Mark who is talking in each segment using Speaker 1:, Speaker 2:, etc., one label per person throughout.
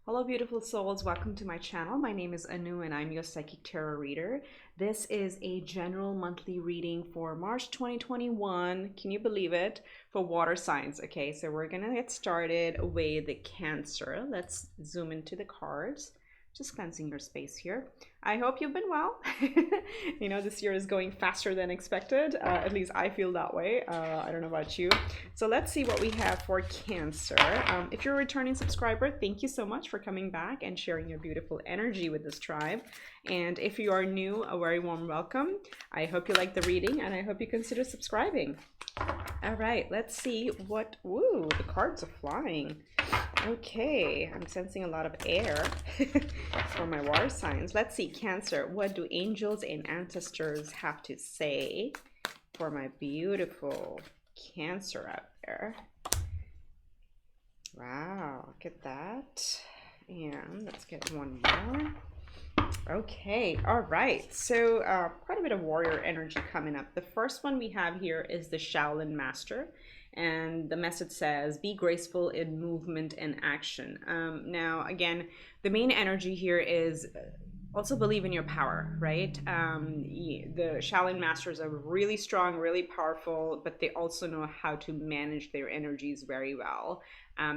Speaker 1: Hello, beautiful souls. Welcome to my channel. My name is Anu and I'm your psychic tarot reader. This is a general monthly reading for March 2021. Can you believe it? For water signs. Okay, so we're going to get started with the Cancer. Let's zoom into the cards. Just cleansing your space here. I hope you've been well. You know, this year is going faster than expected. At least I feel that way. I don't know about you. So let's see what we have for Cancer. If you're a returning subscriber, thank you so much for coming back and sharing your beautiful energy with this tribe. And if you are new, a very warm welcome. I hope you like the reading and I hope you consider subscribing. All right, let's see what, woo, the cards are flying. Okay, I'm sensing a lot of air for my water signs. Let's see, Cancer, what do angels and ancestors have to say for my beautiful Cancer out there? Wow, look at that. And let's get one more. Okay, all right. So quite a bit of warrior energy coming up. The first one we have here is the Shaolin Master. And the message says, be graceful in movement and action. Now, again, the main energy here is also believe in your power, right? The Shaolin Masters are really strong, really powerful, but they also know how to manage their energies very well.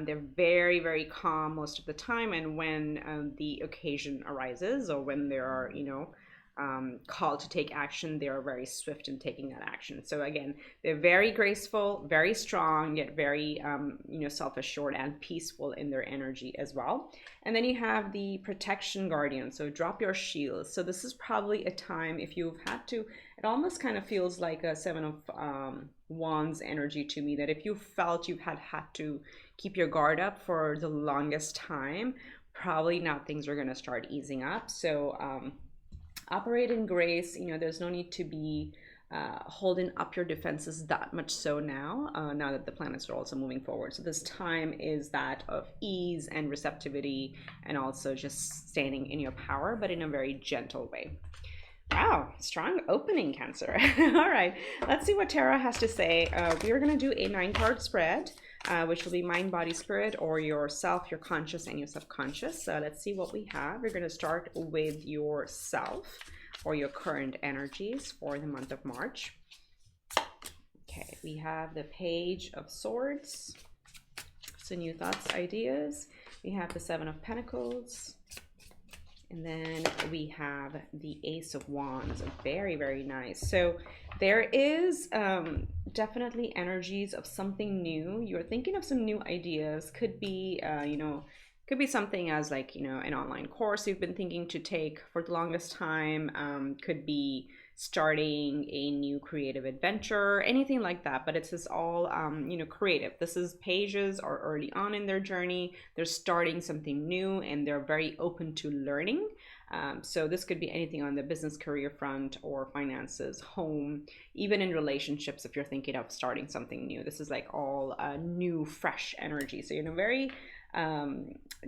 Speaker 1: They're very, very calm most of the time, and when the occasion arises or when there are, called to take action, they are very swift in taking that action. So again, they're very graceful, very strong, yet very self-assured and peaceful in their energy as well. And then you have the Protection Guardian, so drop your shields. So this is probably a time if you've had to, it almost kind of feels like a Seven of Wands energy to me, that if you felt you've had to keep your guard up for the longest time, probably now things are going to start easing up. So operate in grace. There's no need to be holding up your defenses that much so now that the planets are also moving forward. So this time is that of ease and receptivity, and also just standing in your power, but in a very gentle way. Wow, strong opening, Cancer. All right, let's see what Tarot has to say. We are going to do a 9-card spread, which will be mind, body, spirit, or yourself, your conscious, and your subconscious. So let's see what we have. We're going to start with yourself, or your current energies for the month of March. Okay, we have the Page of Swords. So new thoughts, ideas. We have the Seven of Pentacles. And then we have the Ace of Wands. Very, very nice. So there is definitely energies of something new. You're thinking of some new ideas. Could be, could be something as like, an online course you've been thinking to take for the longest time. Could be starting a new creative adventure, anything like that. But it's just all, creative. This is pages are early on in their journey. They're starting something new and they're very open to learning. So this could be anything on the business career front or finances, home, even in relationships. If you're thinking of starting something new, this is like all new, fresh energy. So, very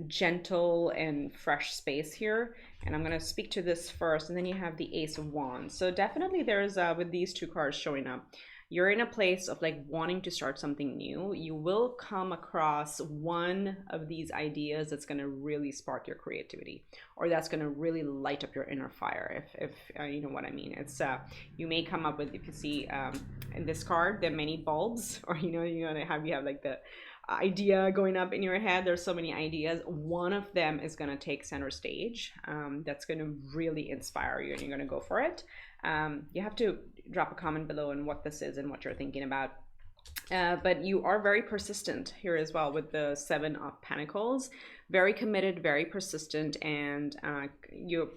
Speaker 1: gentle and fresh space here. And I'm going to speak to this first, and then you have the Ace of Wands. So definitely there's with these two cards showing up, you're in a place of like wanting to start something new. You will come across one of these ideas that's going to really spark your creativity, or that's going to really light up your inner fire, if you know what I mean. It's you may come up with, if you see in this card, there are many bulbs, or you have like the idea going up in your head. There's so many ideas. One of them is going to take center stage. That's going to really inspire you, and you're going to go for it. You have to drop a comment below on what this is and what you're thinking about. But you are very persistent here as well with the Seven of Pentacles. Very committed, very persistent, and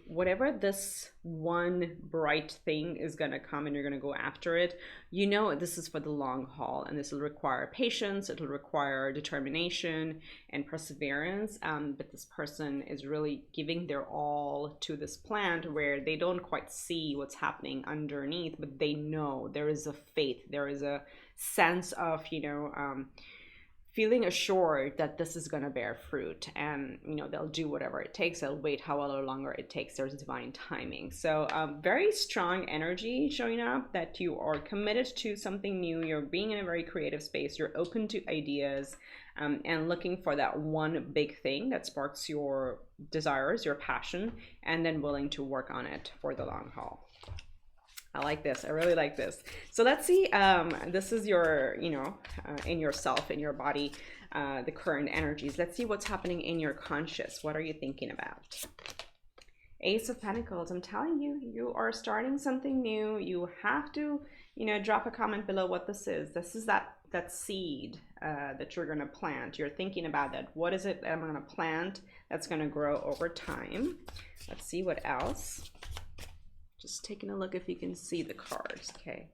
Speaker 1: whatever this one bright thing is going to come, and you're going to go after it. This is for the long haul, and this will require patience. It'll require determination and perseverance. But this person is really giving their all to this plant, where they don't quite see what's happening underneath, but they know there is a faith, there is a sense of feeling assured that this is going to bear fruit, and they'll do whatever it takes. They'll wait however longer it takes. There's divine timing. So very strong energy showing up, that you are committed to something new. You're being in a very creative space. You're open to ideas. and looking for that one big thing that sparks your desires, your passion, and then willing to work on it for the long haul. I like this. I really like this. So let's see. This is your, in yourself, in your body, the current energies. Let's see what's happening in your conscious. What are you thinking about? Ace of Pentacles. I'm telling you, you are starting something new. You have to, drop a comment below what this is. This is that seed that you're going to plant. You're thinking about that. What is it that I'm going to plant that's going to grow over time? Let's see what else. Just taking a look if you can see the cards. Okay.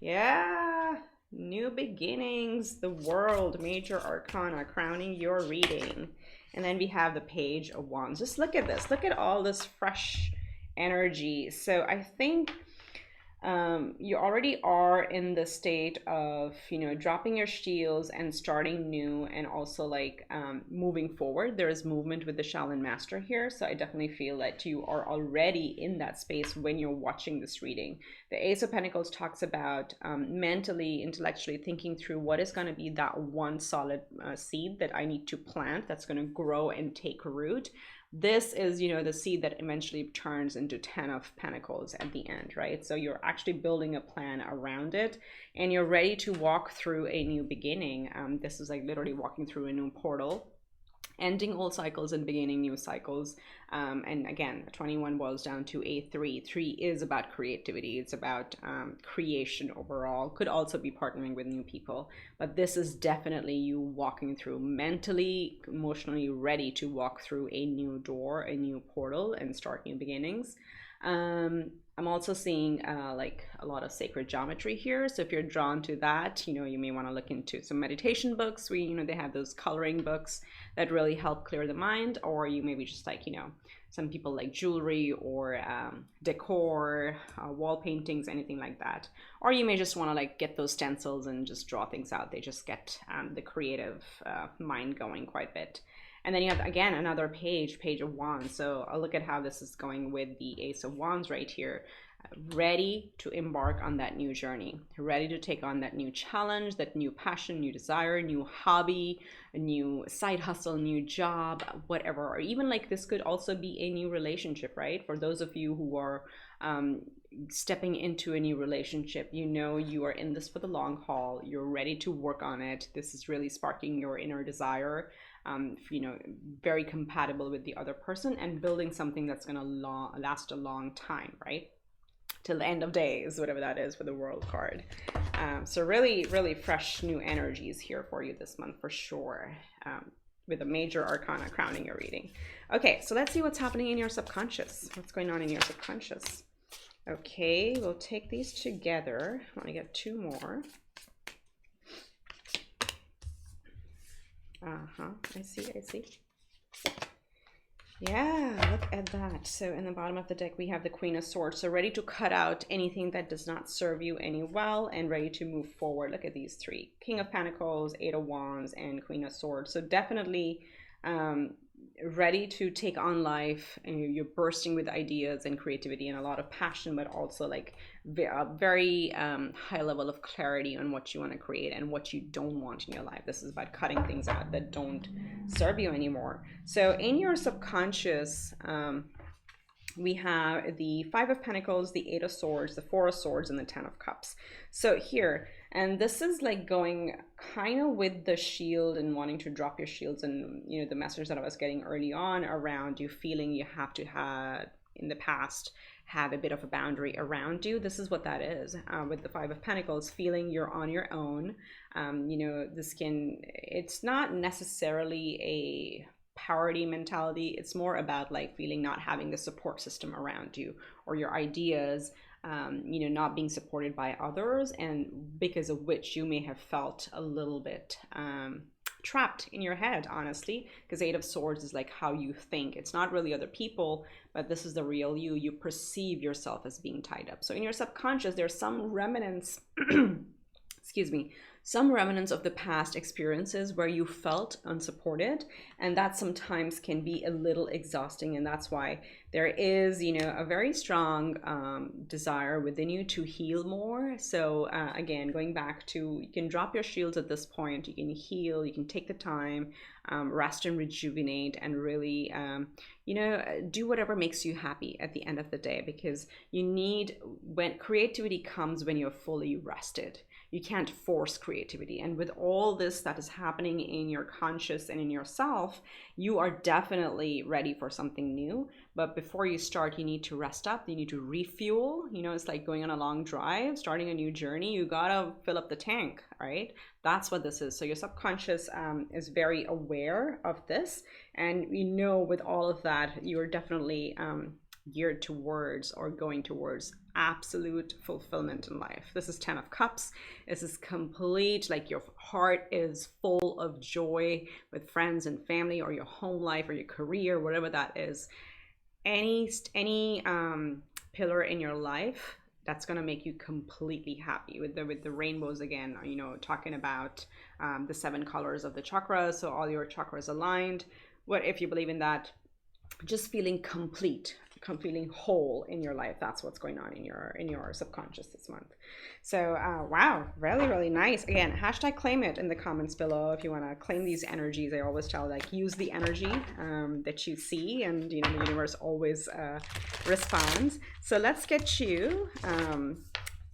Speaker 1: Yeah. New beginnings. The World. Major Arcana. Crowning your reading. And then we have the Page of Wands. Just look at this. Look at all this fresh energy. So I think you already are in the state of, dropping your shields and starting new, and also like moving forward. There is movement with the Shaolin Master here. So I definitely feel that you are already in that space when you're watching this reading. The Ace of Pentacles talks about mentally, intellectually thinking through what is going to be that one solid seed that I need to plant that's going to grow and take root. This is, the seed that eventually turns into 10 of Pentacles at the end, right? So you're actually building a plan around it, and you're ready to walk through a new beginning. This is like literally walking through a new portal, ending old cycles and beginning new cycles. And again, 21 boils down to a 3. 3 is about creativity. It's about creation overall. Could also be partnering with new people. But this is definitely you walking through, mentally, emotionally ready to walk through a new door, a new portal, and start new beginnings. I'm also seeing like a lot of sacred geometry here. So if you're drawn to that, you may want to look into some meditation books where, they have those coloring books that really help clear the mind. Or you maybe just like, some people like jewelry or decor, wall paintings, anything like that. Or you may just want to like get those stencils and just draw things out. They just get the creative mind going quite a bit. And then you have, again, another Page of Wands. So I'll look at how this is going with the Ace of Wands right here. Ready to embark on that new journey. Ready to take on that new challenge, that new passion, new desire, new hobby, a new side hustle, new job, whatever. Or even like this could also be a new relationship, right? For those of you who are stepping into a new relationship, you are in this for the long haul. You're ready to work on it. This is really sparking your inner desire. Very compatible with the other person, and building something that's going to last a long time, right? Till the end of days, whatever that is for the World card. So really, really fresh new energies here for you this month for sure, with a Major Arcana crowning your reading. Okay, so let's see what's happening in your subconscious. What's going on in your subconscious? Okay, we'll take these together. I want to get 2 more. I see. Yeah, look at that. So in the bottom of the deck, we have the Queen of Swords. So ready to cut out anything that does not serve you any well, and ready to move forward. Look at these 3. King of Pentacles, 8 of Wands, and Queen of Swords. So definitely ready to take on life, and you're bursting with ideas and creativity and a lot of passion, but also like a very high level of clarity on what you want to create and what you don't want in your life. This is about cutting things out that don't serve you anymore. So in your subconscious, we have the 5 of Pentacles, the 8 of Swords, the 4 of Swords, and the 10 of Cups. So here, and this is like going kind of with the shield and wanting to drop your shields, and the message that I was getting early on around you feeling you have to have in the past have a bit of a boundary around you. This is what that is with the 5 of Pentacles, feeling you're on your own. It's not necessarily a parity mentality. It's more about like feeling not having the support system around you, or your ideas not being supported by others, and because of which you may have felt a little bit trapped in your head, honestly, because 8 of Swords is like how you think. It's not really other people, but this is the real you. You perceive yourself as being tied up. So in your subconscious, there's some remnants excuse me, some remnants of the past experiences where you felt unsupported, and that sometimes can be a little exhausting. And that's why there is, you know, a very strong desire within you to heal more. So again, going back to, you can drop your shields at this point, you can heal, you can take the time, rest and rejuvenate, and really you know, do whatever makes you happy at the end of the day, because you need, when creativity comes when you're fully rested. You can't force creativity. And with all this that is happening in your conscious and in yourself, you are definitely ready for something new. But before you start, you need to rest up, you need to refuel. You know, it's like going on a long drive, starting a new journey. You gotta fill up the tank, right? That's what this is. So your subconscious is very aware of this. And you know, with all of that, you're definitely geared towards or going towards absolute fulfillment in life. This is 10 of Cups. This is complete, like your heart is full of joy with friends and family, or your home life, or your career, whatever that is. Any pillar in your life that's going to make you completely happy. With the rainbows, again, you know, talking about the 7 colors of the chakras, so all your chakras aligned. What if you believe in that? Just feeling complete, feeling whole in your life. That's what's going on in your subconscious this month. So wow, really, really nice. Again, hashtag claim it in the comments below if you want to claim these energies. I always tell, like, use the energy that you see, and you know, the universe always responds. So let's get you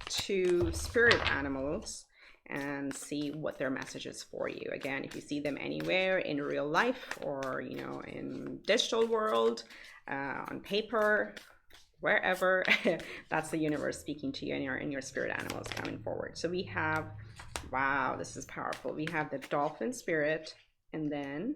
Speaker 1: to spirit animals and see what their message is for you. Again, if you see them anywhere in real life, or you know, in digital world, on paper, wherever, that's the universe speaking to you, and your spirit animals coming forward. So we have, wow, this is powerful. We have the dolphin spirit, and then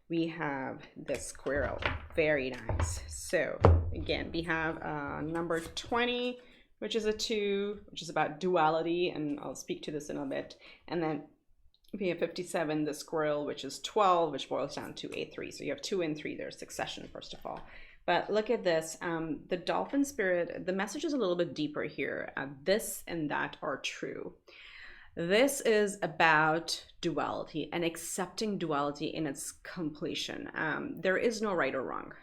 Speaker 1: we have the squirrel. Very nice. So again, we have number 20, which is a 2, which is about duality, and I'll speak to this in a bit. And then we have 57, the squirrel, which is 12, which boils down to a 3. So you have 2 and 3 there, succession, first of all. But look at this, the dolphin spirit, the message is a little bit deeper here. This and that are true. This is about duality and accepting duality in its completion. There is no right or wrong.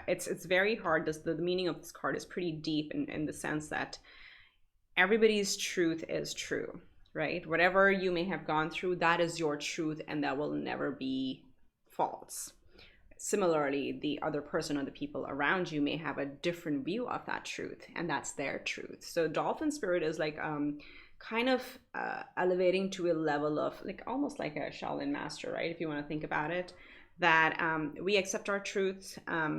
Speaker 1: It's very hard. The meaning of this card is pretty deep in the sense that everybody's truth is true, right? Whatever you may have gone through, that is your truth, and that will never be false. Similarly, the other person or the people around you may have a different view of that truth, and that's their truth. So dolphin spirit is like kind of elevating to a level of, like, almost like a Shaolin master, right? If you want to think about it, that we accept our truth,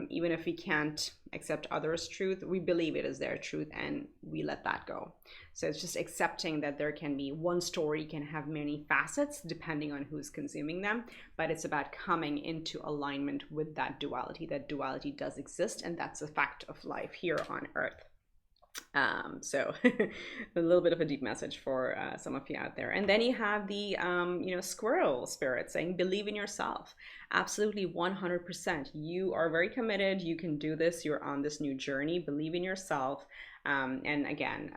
Speaker 1: even if we can't accept others' truth, we believe it is their truth, and we let that go. So it's just accepting that there can be one story, can have many facets depending on who's consuming them, but it's about coming into alignment with that duality. That duality does exist, and that's a fact of life here on Earth. So a little bit of a deep message for some of you out there. And then you have the you know, squirrel spirit saying, believe in yourself. Absolutely, 100%. You are very committed. You can do this. You're on this new journey. Believe in yourself. And again,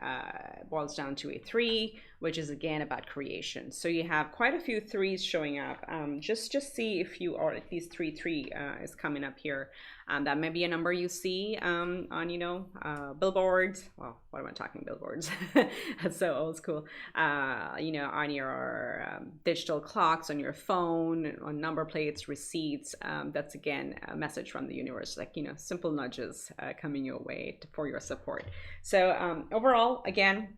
Speaker 1: boils down to a 3, which is again about creation. So you have quite a few 3s showing up. Just see if you are, at least 3 is coming up here. That may be a number you see on, you know, billboards. Well, what am I talking, billboards? That's so old school. You know, on your digital clocks, on your phone, on number plates, receipts. That's again a message from the universe, like, you know, simple nudges coming your way for your support. So overall, again,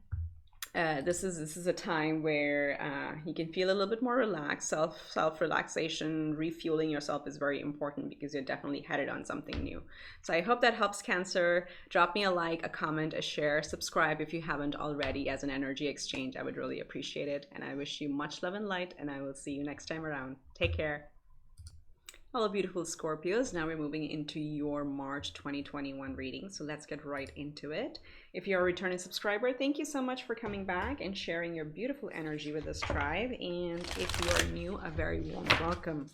Speaker 1: this is a time where you can feel a little bit more relaxed. Self relaxation, refueling yourself is very important, because you're definitely headed on something new. So I hope that helps, Cancer. Drop me a like, a comment, a share, subscribe if you haven't already, as an energy exchange. I would really appreciate it. And I wish you much love and light, and I will see you next time around. Take care. Hello, beautiful Scorpios. Now we're moving into your March 2021 reading. So let's get right into it. If you're a returning subscriber, thank you so much for coming back and sharing your beautiful energy with this tribe. And if you are new, a very warm welcome.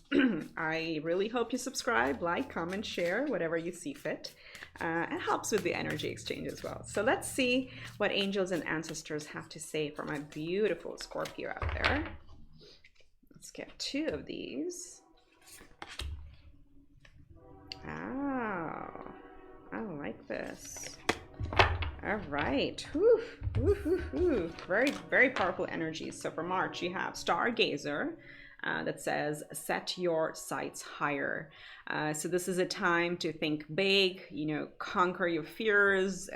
Speaker 1: I really hope you subscribe, like, comment, share, whatever you see fit. It helps with the energy exchange as well. So let's see what angels and ancestors have to say for my beautiful Scorpio out there. Let's get 2 of these. Oh, I like this. All right. Whew, whew, whew, whew. Very, very powerful energies. So for March, you have Stargazer that says, set your sights higher. So this is a time to think big, you know, conquer your fears,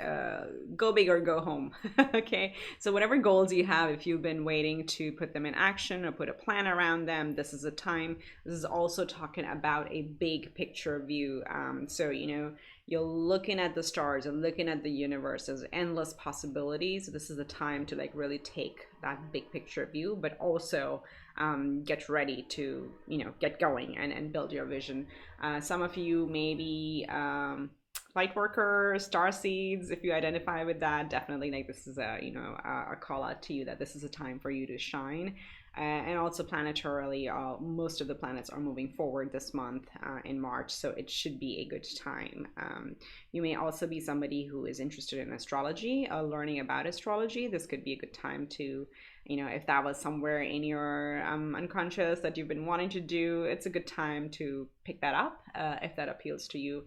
Speaker 1: go big or go home. Okay. So whatever goals you have, if you've been waiting to put them in action or put a plan around them, this is a time. This is also talking about a big picture view. So, you know, you're looking at the stars and looking at the universe. There's endless possibilities. This is the time to like really take that big picture view, but also get ready to, you know, get going and build your vision. Some of you may be light workers, star seeds. If you identify with that, definitely like this is a, you know, a call out to you that this is a time for you to shine. And also planetarily, most of the planets are moving forward this month in March, so it should be a good time. You may also be somebody who is interested in astrology, learning about astrology. This could be a good time to, you know, if that was somewhere in your unconscious that you've been wanting to do, it's a good time to pick that up if that appeals to you.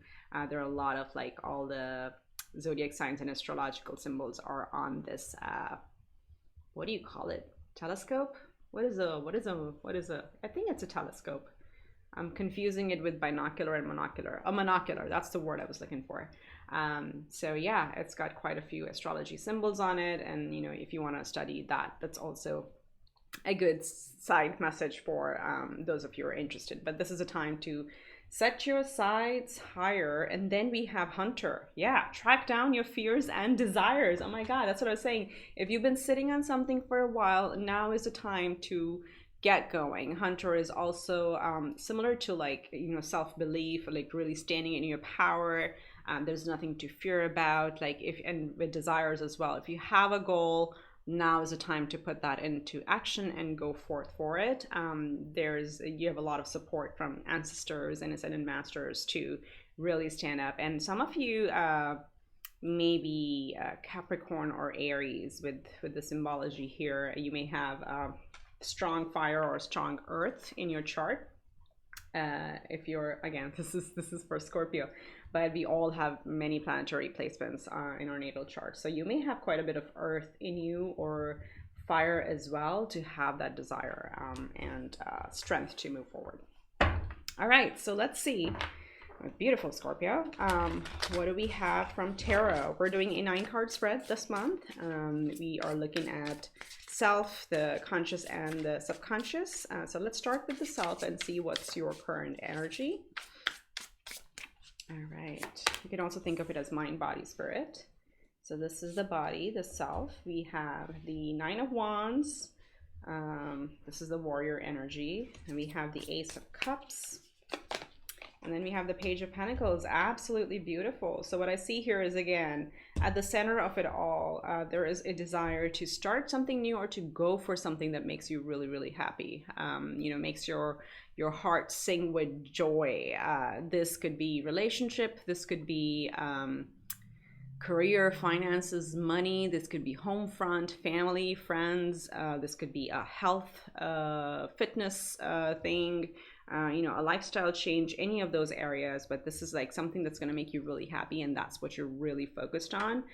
Speaker 1: There are a lot of like all the zodiac signs and astrological symbols are on this, what do you call it? Telescope? What is a, I think it's a telescope. I'm confusing it with binocular and monocular. A monocular, that's the word I was looking for. So yeah, it's got quite a few astrology symbols on it. And, you know, if you want to study that, that's also a good side message for those of you who are interested. But this is a time to set your sights higher. And then we have Hunter. Yeah, track down your fears and desires. Oh my God, that's what I was saying. If you've been sitting on something for a while, now is the time to get going. Hunter is also similar to like, you know, self-belief, like really standing in your power. There's nothing to fear about. Like if, and with desires as well. If you have a goal, now is the time to put that into action and go forth for it. You have a lot of support from ancestors and ascended masters to really stand up. And some of you maybe Capricorn or Aries with the symbology here. You may have strong fire or strong earth in your chart. If you're, again, this is for Scorpio, but we all have many planetary placements in our natal chart. So you may have quite a bit of earth in you or fire as well to have that desire and strength to move forward. All right, so let's see. Beautiful Scorpio. What do we have from tarot? We're doing a 9-card spread this month. We are looking at self, the conscious, and the subconscious. So let's start with the self and see what's your current energy. All right. You can also think of it as mind, body, spirit. So this is the body, the self. We have the 9 of Wands. This is the warrior energy. And we have the Ace of Cups. And then we have the Page of Pentacles. Absolutely beautiful. So what I see here is, again, at the center of it all, there is a desire to start something new or to go for something that makes you really, really happy. You know, makes your heart sing with joy. This could be relationship. This could be career, finances, money. This could be home front, family, friends. This could be a health, fitness thing. You know, a lifestyle change, any of those areas, but this is like something that's going to make you really happy, and that's what you're really focused on.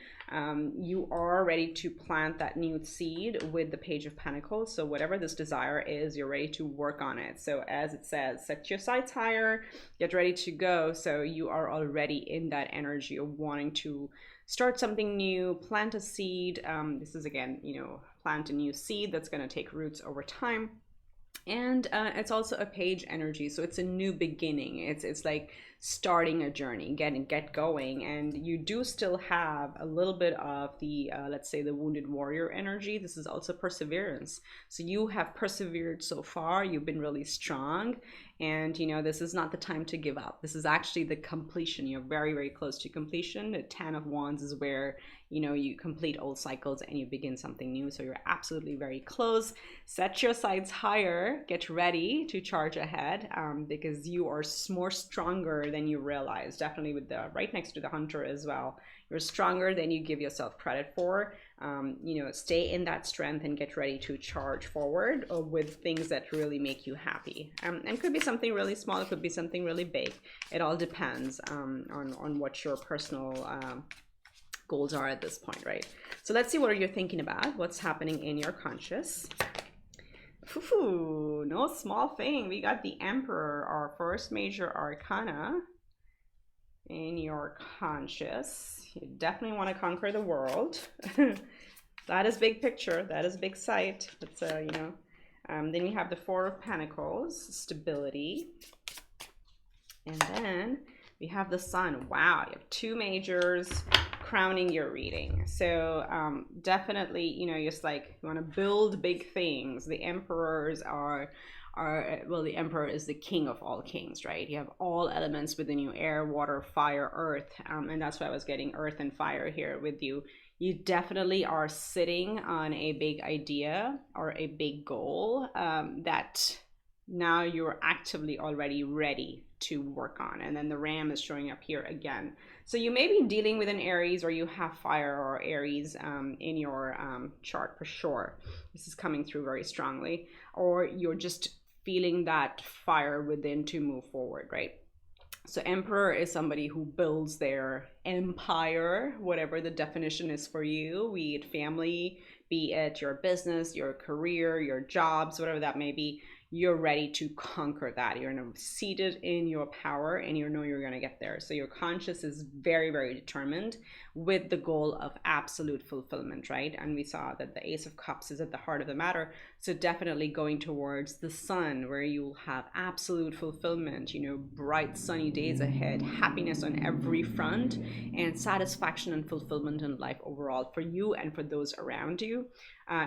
Speaker 1: You are ready to plant that new seed with the Page of Pentacles. So whatever this desire is, you're ready to work on it. So as it says, set your sights higher, get ready to go. So you are already in that energy of wanting to start something new, plant a seed. This is, again, you know, plant a new seed that's going to take roots over time. And it's also a page energy, so it's a new beginning. It's like starting a journey, get going, and you do still have a little bit of the let's say the wounded warrior energy. This is also perseverance. So you have persevered so far. You've been really strong, And you know, this is not the time to give up. This is actually the completion. You're very, very close to completion. The 10 of Wands is where, you know, you complete old cycles and you begin something new. So you're absolutely very close. Set your sights higher. Get ready to charge ahead, because you are more stronger than you realize. Definitely with the right next to the Hunter as well. You're stronger than you give yourself credit for. You know, stay in that strength and get ready to charge forward with things that really make you happy. And could be something really small, it could be something really big. It all depends on what your personal goals are at this point, right? So let's see what you're thinking about, what's happening in your conscious. Ooh, no small thing. We got the Emperor, our first major arcana in your conscious. You definitely want to conquer the world. That is big picture. That is big sight. It's you know. Then you have the Four of Pentacles, stability, and then we have the Sun. Wow, you have two majors crowning your reading. So definitely, you know, just like you want to build big things. The Emperors are well, the Emperor is the king of all kings, right? You have all elements within you: air, water, fire, earth, and that's why I was getting earth and fire here with you. You definitely are sitting on a big idea or a big goal that now you're actively already ready to work on. And then the Ram is showing up here again. So you may be dealing with an Aries, or you have fire or Aries in your chart for sure. This is coming through very strongly. Or you're just feeling that fire within to move forward, right? So Emperor is somebody who builds their empire, whatever the definition is for you, be it family, be it your business, your career, your jobs, whatever that may be. You're ready to conquer that. You're seated in your power and you know you're going to get there. So your conscious is very, very determined with the goal of absolute fulfillment, right? And we saw that the Ace of Cups is at the heart of the matter. So definitely going towards the Sun, where you'll have absolute fulfillment, you know, bright sunny days ahead, happiness on every front, and satisfaction and fulfillment in life overall for you and for those around you.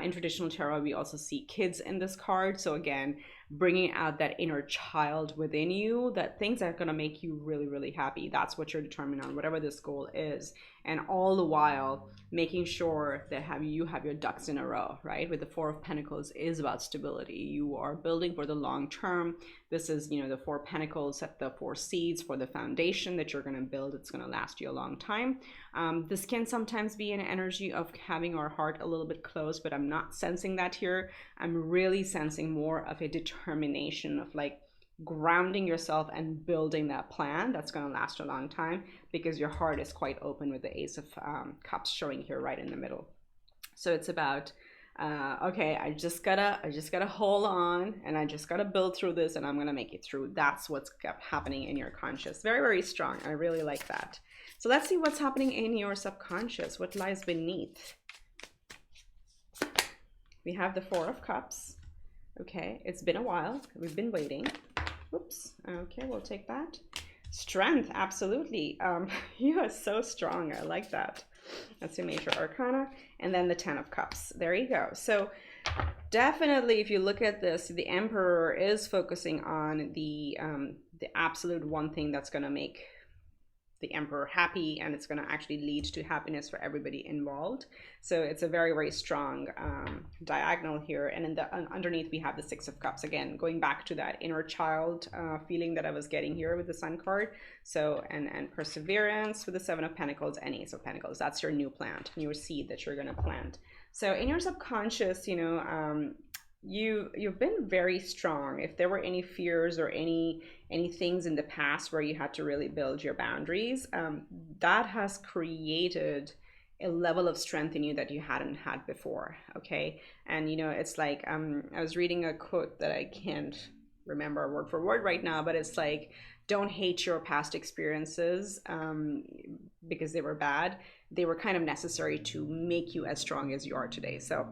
Speaker 1: In traditional tarot, we also see kids in this card. So again, bringing out that inner child within you, that things that are going to make you really, really happy. That's what you're determined on, whatever this goal is. And all the while making sure that you have your ducks in a row, right? With the Four of Pentacles is about stability. You are building for the long term. This is, you know, the Four of Pentacles at the four seeds for the foundation that you're going to build. It's going to last you a long time. This can sometimes be an energy of having our heart a little bit closed, but I'm not sensing that here. I'm really sensing more of a determination of like grounding yourself and building that plan that's going to last a long time, because your heart is quite open with the Ace of Cups showing here right in the middle. So it's about okay, I just gotta hold on, and I just gotta build through this, and I'm gonna make it through. That's what's happening in your conscious. Very, very strong. I really like that. So let's see what's happening in your subconscious. What lies beneath? We have the Four of Cups. Okay, it's been a while. We've been waiting. Whoops. Okay, we'll take that. Strength, absolutely. You are so strong. I like that. That's your major arcana. And then the Ten of Cups. There you go. So definitely, if you look at this, the Emperor is focusing on the absolute one thing that's going to make the Emperor happy, and it's going to actually lead to happiness for everybody involved. So it's a very, very strong diagonal here. And in the underneath we have the Six of Cups, again going back to that inner child feeling that I was getting here with the Sun card. So and perseverance with the Seven of Pentacles and Ace of Pentacles. That's your new plant, your seed that you're going to plant. So in your subconscious, you know, you've been very strong. If there were any fears or any things in the past where you had to really build your boundaries, that has created a level of strength in you that you hadn't had before. Okay, and you know, it's like I was reading a quote that I can't remember word for word right now, but it's like, don't hate your past experiences because they were bad. They were kind of necessary to make you as strong as you are today. So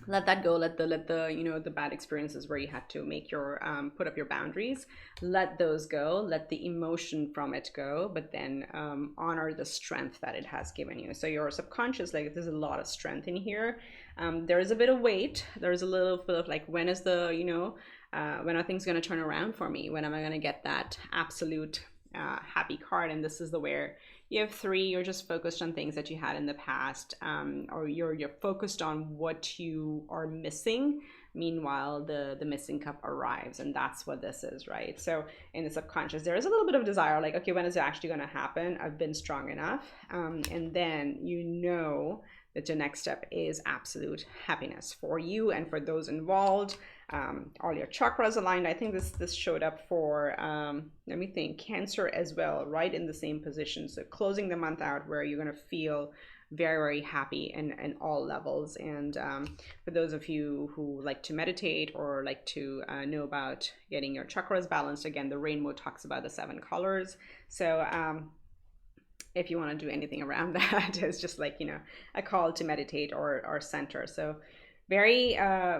Speaker 1: let that go. Let the you know, the bad experiences where you had to make your put up your boundaries, let those go. Let the emotion from it go, but then honor the strength that it has given you. So your subconscious, like, there's a lot of strength in here. There is a bit of weight. There's a little bit of like, when is the, you know, when are things going to turn around for me? When am I going to get that absolute happy card? And this is the where you have 3, you're just focused on things that you had in the past, or you're focused on what you are missing. Meanwhile, the missing cup arrives, and that's what this is, right? So in the subconscious, there is a little bit of desire, like, okay, when is it actually going to happen? I've been strong enough. And then you know that the next step is absolute happiness for you and for those involved. All your chakras aligned. I think this showed up for, let me think, Cancer as well, right in the same position. So closing the month out where you're going to feel very, very happy in all levels. And for those of you who like to meditate or like to know about getting your chakras balanced, again, the rainbow talks about the 7 colors. So if you want to do anything around that, it's just like, you know, a call to meditate or center. So very,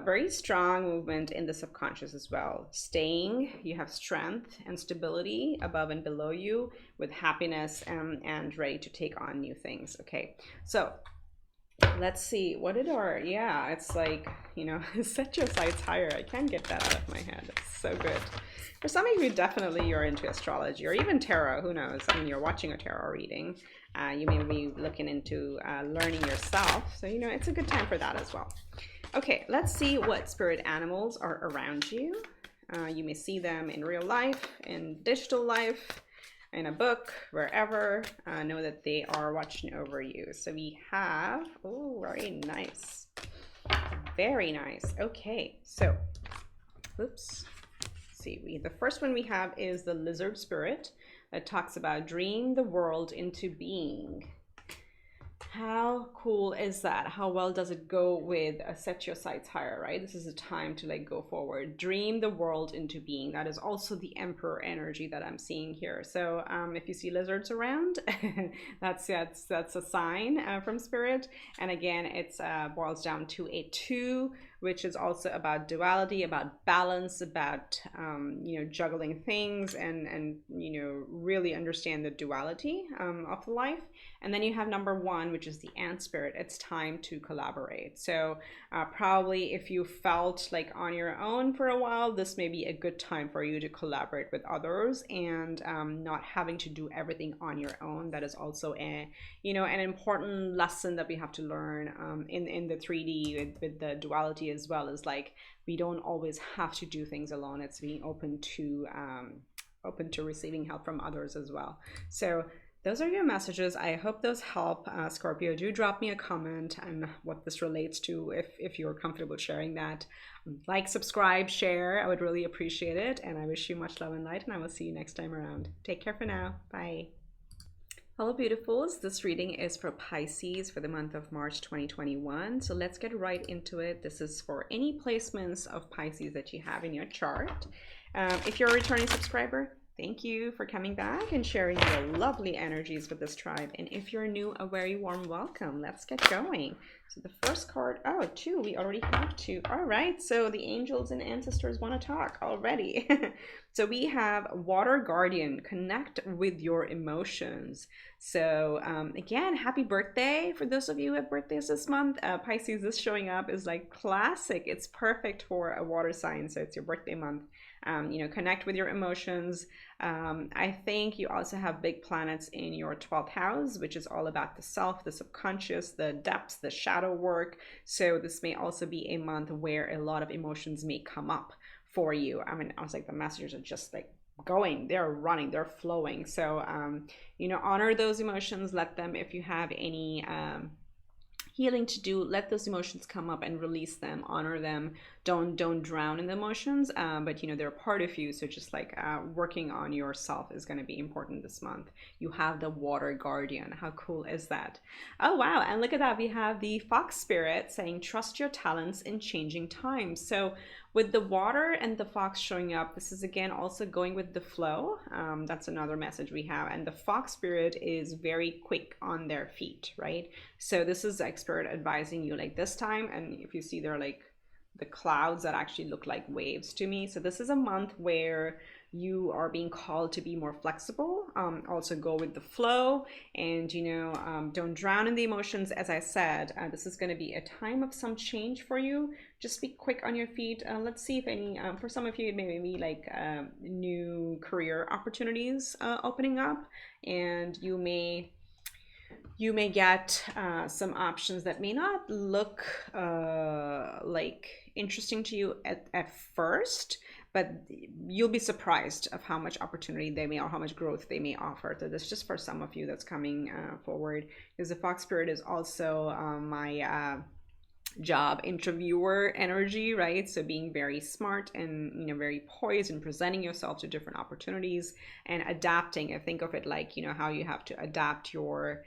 Speaker 1: very strong movement in the subconscious as well. Staying, you have strength and stability above and below you with happiness and ready to take on new things. Okay, so let's see, what did our, yeah, it's like, you know, set your sights higher. I can't get that out of my head. It's so good. For some of you, definitely you're into astrology or even tarot, who knows? I mean, you're watching a tarot reading. You may be looking into learning yourself. So, you know, it's a good time for that as well. Okay, let's see what spirit animals are around you. You may see them in real life, in digital life, in a book, wherever. Know that they are watching over you. So we have, oh, very nice. Very nice. Okay, so, oops. See, the first one we have is the lizard spirit that talks about dream the world into being. How cool is that? How well does it go with set your sights higher, right? This is a time to like go forward, dream the world into being. That is also the emperor energy that I'm seeing here. So if you see lizards around, that's a sign from spirit. And again, it's boils down to a 2, which is also about duality, about balance, about you know, juggling things and you know, really understand the duality of life. And then you have number 1, which is the ant spirit. It's time to collaborate. So probably if you felt like on your own for a while, this may be a good time for you to collaborate with others and not having to do everything on your own. That is also a, you know, an important lesson that we have to learn in the 3D with the duality as well, is like we don't always have to do things alone. It's being open to receiving help from others as well. So those are your messages. I hope those help. Scorpio, do drop me a comment on what this relates to if you're comfortable sharing that. Like, subscribe, share. I would really appreciate it. And I wish you much love and light, and I will see you next time around. Take care for now. Bye. Hello, beautifuls. This reading is for Pisces for the month of March 2021. So let's get right into it. This is for any placements of Pisces that you have in your chart. If you're a returning subscriber, thank you for coming back and sharing your lovely energies with this tribe. And if you're new, a very warm welcome. Let's get going. So the first card, oh, 2, we already have 2. All right, so the angels and ancestors want to talk already. So we have Water Guardian, connect with your emotions. So again, happy birthday for those of you who have birthdays this month. Pisces, this showing up is like classic. It's perfect for a water sign, so it's your birthday month. You know, connect with your emotions. I think you also have big planets in your 12th house, which is all about the self, the subconscious, the depths, the shadow work. So this may also be a month where a lot of emotions may come up for you. I mean, I was like, the messages are just like going, they're running, they're flowing. So, you know, honor those emotions. Let them, if you have any healing to do, let those emotions come up and release them, honor them. Don't drown in the emotions, but you know, they're a part of you. So just like working on yourself is going to be important this month. You have the Water Guardian. How cool is that? Oh wow, and look at that, we have the Fox Spirit saying trust your talents in changing times. So with the water and the fox showing up, this is again also going with the flow. That's another message we have. And the Fox Spirit is very quick on their feet, right? So this is like Spirit advising you like this time. And if you see, they're like the clouds that actually look like waves to me. So this is a month where you are being called to be more flexible. Also go with the flow, and don't drown in the emotions. As I said, this is going to be a time of some change for you. Just be quick on your feet. Let's see if any, for some of you, maybe like new career opportunities opening up, and you may get some options that may not look like interesting to you at first, but you'll be surprised of how much opportunity they may, or how much growth they may offer. So that's just for some of you that's coming forward, because the Fox Spirit is also my job interviewer energy, right? So being very smart and very poised and presenting yourself to different opportunities and adapting. And think of it like how you have to adapt your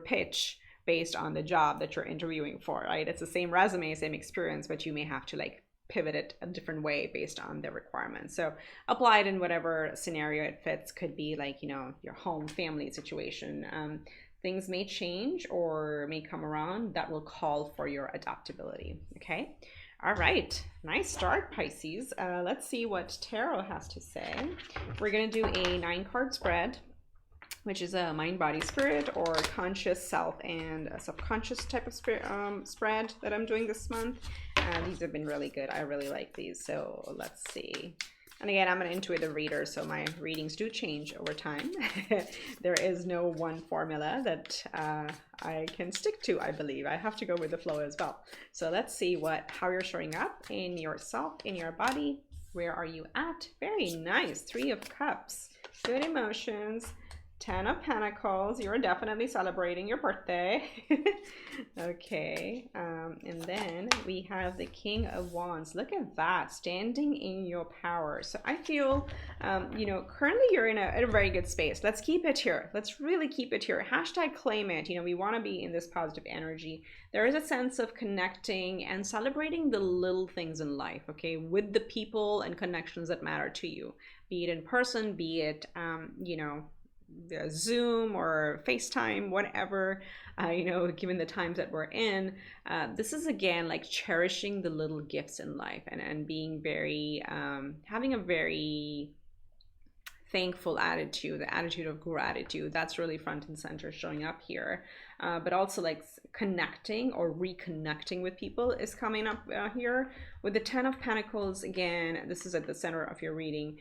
Speaker 1: pitch based on the job that you're interviewing for, right? It's the same resume, same experience, but you may have to like pivot it a different way based on the requirements. So apply it in whatever scenario it fits. Could be like your home, family situation. Things may change or may come around that will call for your adaptability. Okay. All right. Nice start, Pisces. Let's see what Tarot has to say. We're going to do a 9-card spread, which is a mind, body, spirit, or conscious self and a subconscious type of spread that I'm doing this month. These have been really good. I really like these. So let's see. And again, I'm an intuitive reader, so my readings do change over time. There is no one formula that I can stick to, I believe. I have to go with the flow as well. So let's see how you're showing up in yourself, in your body. Where are you at? Very nice. 3 of Cups. Good emotions. 10 of Pentacles. You're definitely celebrating your birthday. Okay. And then we have the King of Wands. Look at that. Standing in your power. So I feel, currently you're in a very good space. Let's keep it here. Let's really keep it here. Hashtag claim it. We want to be in this positive energy. There is a sense of connecting and celebrating the little things in life, okay, with the people and connections that matter to you. Be it in person, be it, Zoom or FaceTime, whatever, given the times that we're in, this is again like cherishing the little gifts in life and being very, having a very thankful attitude, the attitude of gratitude. That's really front and center showing up here. But also like connecting or reconnecting with people is coming up here. With the 10 of Pentacles, again, this is at the center of your reading.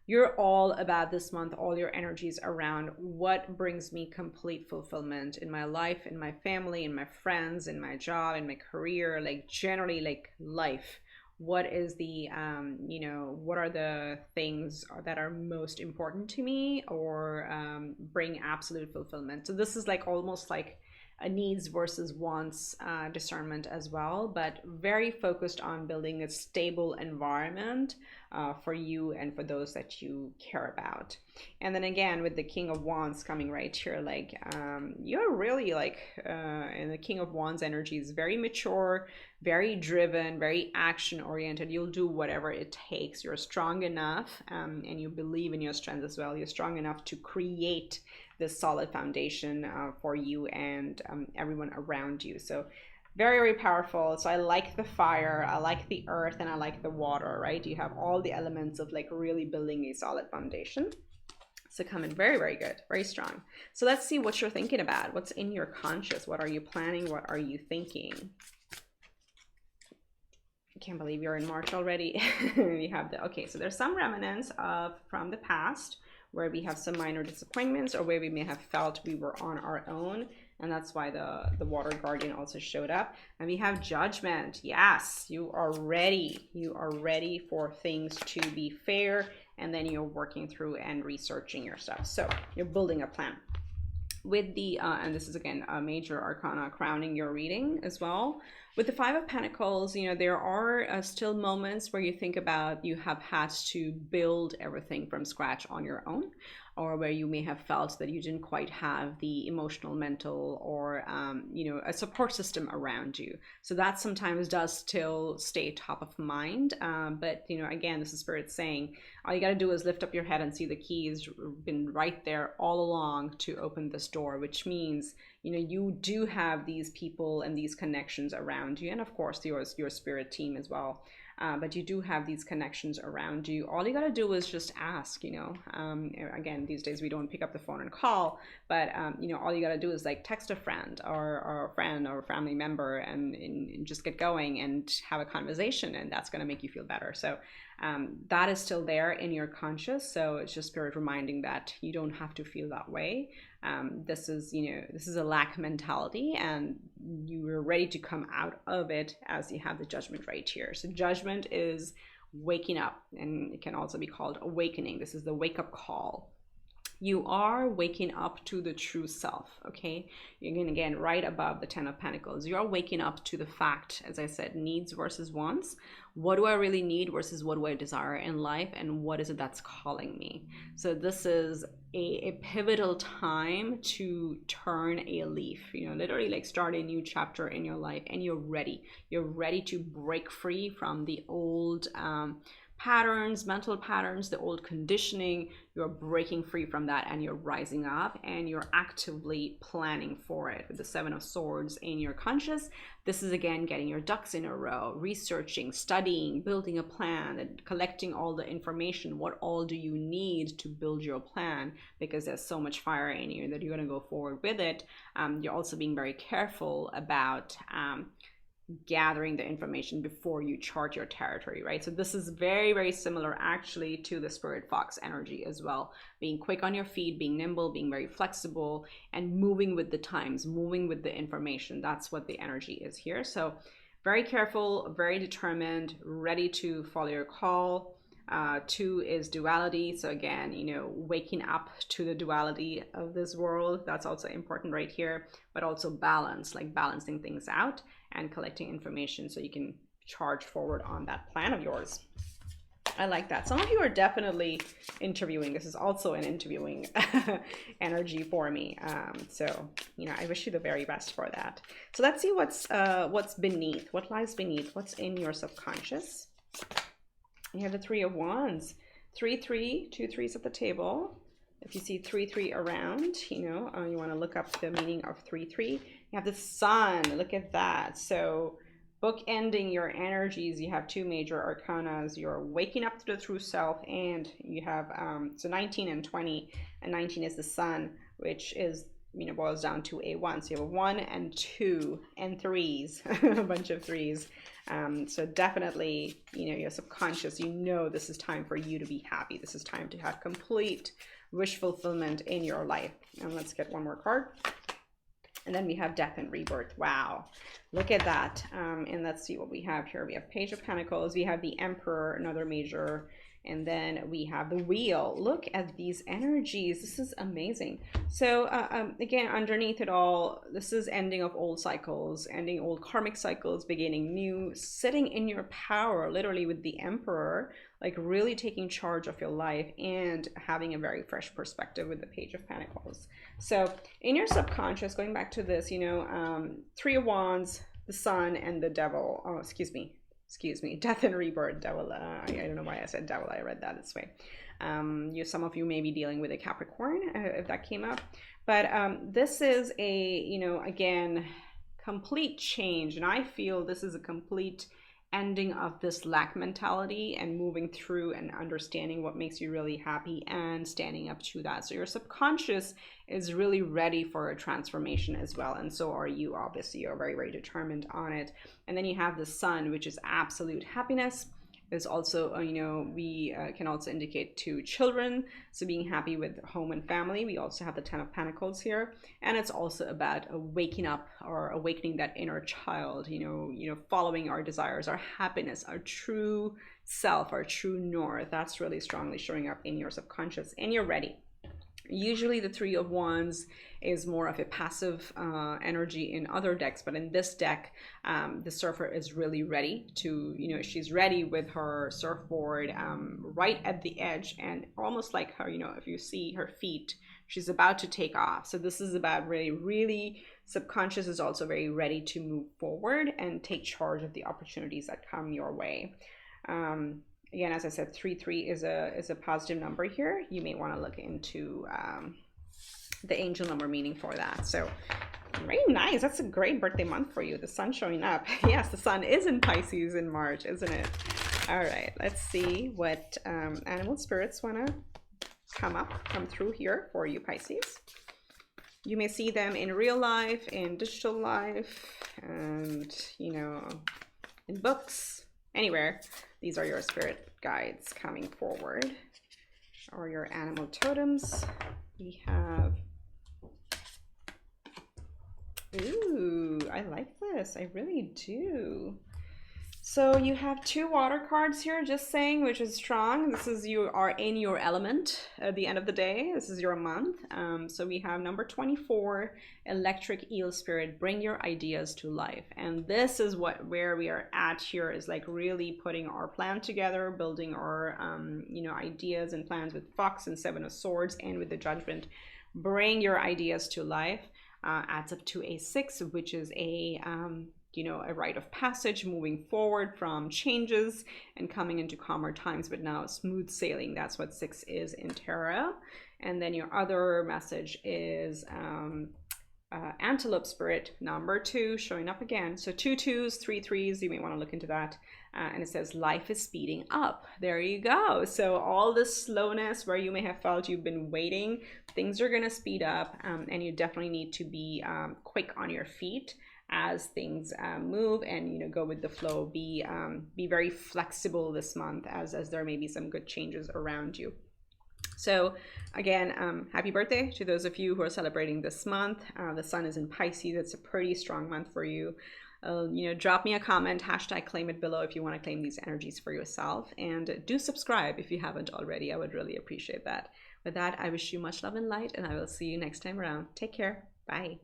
Speaker 1: You're all about this month, all your energies around what brings me complete fulfillment in my life, in my family, in my friends, in my job, in my career, like generally like life. What is the, what are the things that are most important to me or bring absolute fulfillment? So this is like almost like a needs versus wants discernment as well, but very focused on building a stable environment for you and for those that you care about. And then again, with the King of Wands coming right here, like you're really like, and the King of Wands energy is very mature, very driven, very action oriented. You'll do whatever it takes. You're strong enough, and you believe in your strength as well. You're strong enough to create this solid foundation for you and everyone around you. So very, very powerful. So I like the fire, I like the earth, and I like the water, right? You have all the elements of like really building a solid foundation. So coming very, very good, very strong. So let's see what you're thinking about. What's in your conscious? What are you planning? What are you thinking? I can't believe you're in March already. We have okay, so there's some remnants from the past where we have some minor disappointments or where we may have felt we were on our own. And that's why the water guardian also showed up. And we have judgment. Yes, you are ready. You are ready for things to be fair. And then you're working through and researching your stuff. So you're building a plan. With the, and this is again, a major arcana crowning your reading as well. With the 5 of Pentacles, there are still moments where you think about you have had to build everything from scratch on your own, or where you may have felt that you didn't quite have the emotional, mental, or, a support system around you. So that sometimes does still stay top of mind. But, again, this is Spirit saying, all you got to do is lift up your head and see the keys been right there all along to open this door, which means, you do have these people and these connections around you. And of course, your spirit team as well. but you do have these connections around you. All you got to do is just ask, you know. Again, these days we don't pick up the phone and call, but you know, all you got to do is like text a friend or a friend or a family member and just get going and have a conversation, and that's going to make you feel better. So that is still there in your conscious. So it's just Spirit reminding that you don't have to feel that way. This is, you know, this is a lack mentality, and you are ready to come out of it as you have the Judgment right here. So Judgment is waking up, and it can also be called awakening. This is the wake up call. You are waking up to the true self, okay? You're going again right above the 10 of Pentacles. You are waking up to the fact, as I said, needs versus wants. What do I really need versus what do I desire in life, and what is it that's calling me? So this is a pivotal time to turn a leaf, you know, literally like start a new chapter in your life, and you're ready. You're ready to break free from the old patterns, mental patterns, the old conditioning. You're breaking free from that, and you're rising up, and you're actively planning for it with the 7 of Swords in your conscious. This is again getting your ducks in a row, researching, studying, building a plan, and collecting all the information. What all do you need to build your plan? Because there's so much fire in you that you're going to go forward with it. You're also being very careful about gathering the information before you chart your territory, right? So this is very, very similar actually to the Spirit Fox energy as well. Being quick on your feet, being nimble, being very flexible, and moving with the times, moving with the information. That's what the energy is here. So very careful, very determined, ready to follow your call. 2 is duality. So again, you know, waking up to the duality of this world. That's also important right here, but also balance, like balancing things out and collecting information so you can charge forward on that plan of yours. I like that. Some of you are definitely interviewing. This is also an interviewing energy for me. So, you know, I wish you the very best for that. So let's see what's beneath, what lies beneath, what's in your subconscious. You have the 3 of Wands, 3, 3, 2 3s at the table. If you see 3, 3 around, you know, you want to look up the meaning of 3, 3. You have the Sun. Look at that. So bookending your energies, you have 2 major arcanas. You're waking up to the true self, and you have so 19 and 20, and 19 is the Sun, which is, you know, boils down to a 1. So you have a 1 and 2 and 3s, a bunch of 3s. So definitely, you know, your subconscious, you know, this is time for you to be happy. This is time to have complete wish fulfillment in your life. And let's get one more card. And then we have Death and Rebirth. Wow, look at that. And let's see what we have here. We have Page of Pentacles. We have the Emperor, another major. And then we have the Wheel. Look at these energies. This is amazing. So again, underneath it all, this is ending of old cycles, ending old karmic cycles, beginning new, sitting in your power, literally with the Emperor, like really taking charge of your life and having a very fresh perspective with the Page of Pentacles. So in your subconscious, going back to this, you know, 3 of Wands, the Sun, and the Devil. Oh, excuse me, Death and Rebirth, Devil. I don't know why I said Devil. I read that this way. Some of you may be dealing with a Capricorn if that came up, but this is a, you know, again, complete change, and I feel this is a complete ending of this lack mentality and moving through and understanding what makes you really happy and standing up to that. So your subconscious is really ready for a transformation as well, and so are you. Obviously, you're very, very determined on it. And then you have the Sun, which is absolute happiness. Is also, you know, we can also indicate to children, so being happy with home and family. We also have the 10 of Pentacles here, and it's also about waking up or awakening that inner child, you know, following our desires, our happiness, our true self, our true north. That's really strongly showing up in your subconscious, and you're ready. Usually the 3 of Wands is more of a passive energy in other decks, but in this deck, the surfer is really ready to, you know, she's ready with her surfboard right at the edge, and almost like her, you know, if you see her feet, she's about to take off. So this is about really subconscious is also very ready to move forward and take charge of the opportunities that come your way. Again, as I said, 3, 3 is a positive number here. You may want to look into the angel number meaning for that. So very nice. That's a great birthday month for you. The Sun showing up. Yes, the Sun is in Pisces in March, isn't it? All right, let's see what animal spirits want to come through here for you, Pisces. You may see them in real life, in digital life, and, you know, in books, anywhere. These are your spirit guides coming forward, or your animal totems. We have, ooh, I like this. I really do. So you have 2 water cards here, just saying, which is strong. This is, you are in your element at the end of the day. This is your month. So we have number 24, electric eel spirit, bring your ideas to life. And this is where we are at here, is like really putting our plan together, building our you know, ideas and plans with Fox and 7 of Swords, and with the Judgment. Bring your ideas to life. Adds up to a 6, which is a you know, a rite of passage, moving forward from changes and coming into calmer times, but now smooth sailing. That's what 6 is in tarot. And then your other message is antelope spirit, number 2, showing up again. So 2 2s, 3 3s, you may want to look into that. And it says life is speeding up. There you go. So all this slowness where you may have felt you've been waiting, things are going to speed up, and you definitely need to be quick on your feet as things move, and, you know, go with the flow. Be very flexible this month, as there may be some good changes around you. So again, happy birthday to those of you who are celebrating this month. The sun is in Pisces. It's a pretty strong month for you. You know, drop me a comment, hashtag claim it below if you want to claim these energies for yourself, and do subscribe if you haven't already. I would really appreciate that. With that, I wish you much love and light, and I will see you next time around. Take care. Bye.